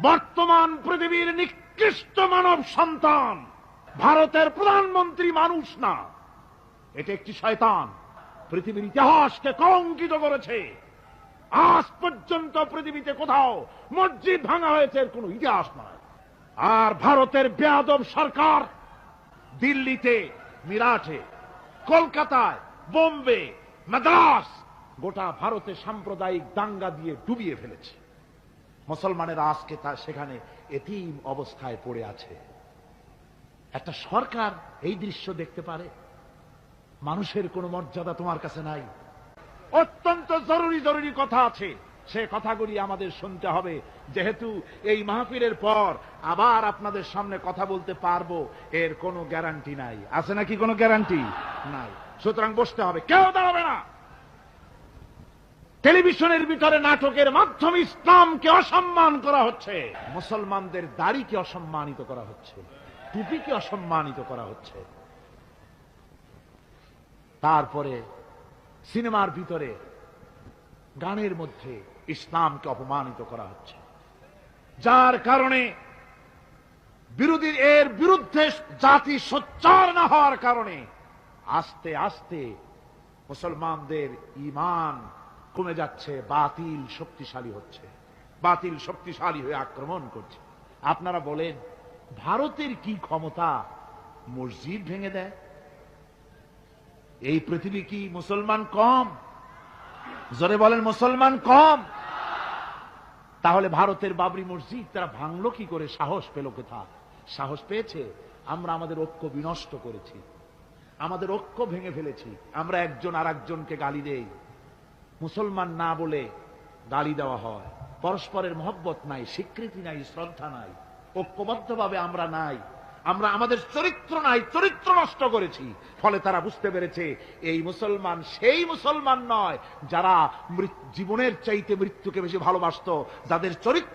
বর্তমান পৃথিবীর নিকৃষ্ট মানব সন্তান ভারতের প্রধানমন্ত্রী মানুষ না, এটা একটি শয়তান। পৃথিবীর ইতিহাসকে কলঙ্কিত করেছে। আজ পর্যন্ত পৃথিবীতে কোথাও মসজিদ ভাঙা হয়েছে এর কোন ইতিহাস নয়। আর ভারতের বেয়াদব সরকার দিল্লিতে, মিরাটে, কলকাতায়, বোম্বে, মাদ্রাস, গোটা ভারতে সাম্প্রদায়িক দাঙ্গা দিয়ে ডুবিয়ে ফেলেছে। মুসলমানেরা আজকে তা সেখানে এতিম অবস্থায় পড়ে আছে। একটা সরকার এই দৃশ্য দেখতে পারে? মানুষের কোনো মর্যাদা তোমার কাছে নাই। অত্যন্ত জরুরি জরুরি কথা আছে, সে কথাগুলি আমাদের শুনতে হবে। যেহেতু এই মাহফিলের পর আবার আপনাদের সামনে কথা বলতে পারবো এর কোনো গ্যারান্টি নাই। আছে নাকি কোনো গ্যারান্টি নাই? সুতরাং বসতে হবে, কেউ দাঁড়াবে না। টেলিভিশনের ভিতরে নাটকের মাধ্যমে ইসলামকে অসম্মান করা হচ্ছে, মুসলমানদের দাড়িকে অসম্মানিত করা হচ্ছে, টুপিকে অসম্মানিত করা হচ্ছে। তারপরে সিনেমার ভিতরে, গানের মধ্যে ইসলামকে অপমানিত করা হচ্ছে, যার কারণে এর বিরুদ্ধে জাতি সোচ্চার না হওয়ার কারণে আস্তে আস্তে মুসলমানদের ঈমান কমে যাচ্ছে। বাতিল শক্তিশালী হচ্ছে, বাতিল শক্তিশালী হয়ে আক্রমণ করছে। আপনারা বলেন, ভারতের কি ক্ষমতা মসজিদ ভেঙে দেয়? এই পৃথিবী কি মুসলমান কম? জোরে বলেন, মুসলমান কম? তাহলে ভারতের বাবরি মসজিদ তারা ভাঙলো কি করে? সাহস পেল কোথা? সাহস পেয়েছে আমরা আমাদের ঐক্য বিনষ্ট করেছি, আমাদের ঐক্য ভেঙে ফেলেছি। আমরা একজন আর একজনকে গালি দেই, মুসলমান না বলে গালি দেওয়া হয়। পরস্পরের মহব্বত নাই, স্বীকৃতি নাই, শ্রদ্ধা নাই, ঐক্যবদ্ধভাবে আমরা নাই। আমরা আমাদের চরিত্র নাই, চরিত্র নষ্ট করেছি। ফলে তারা বুঝতে পেরেছে এই মুসলমান সেই মুসলমান নয় যারা জীবনের চাইতে মৃত্যুকে বেশি ভালোবাসত, যাদের চরিত্র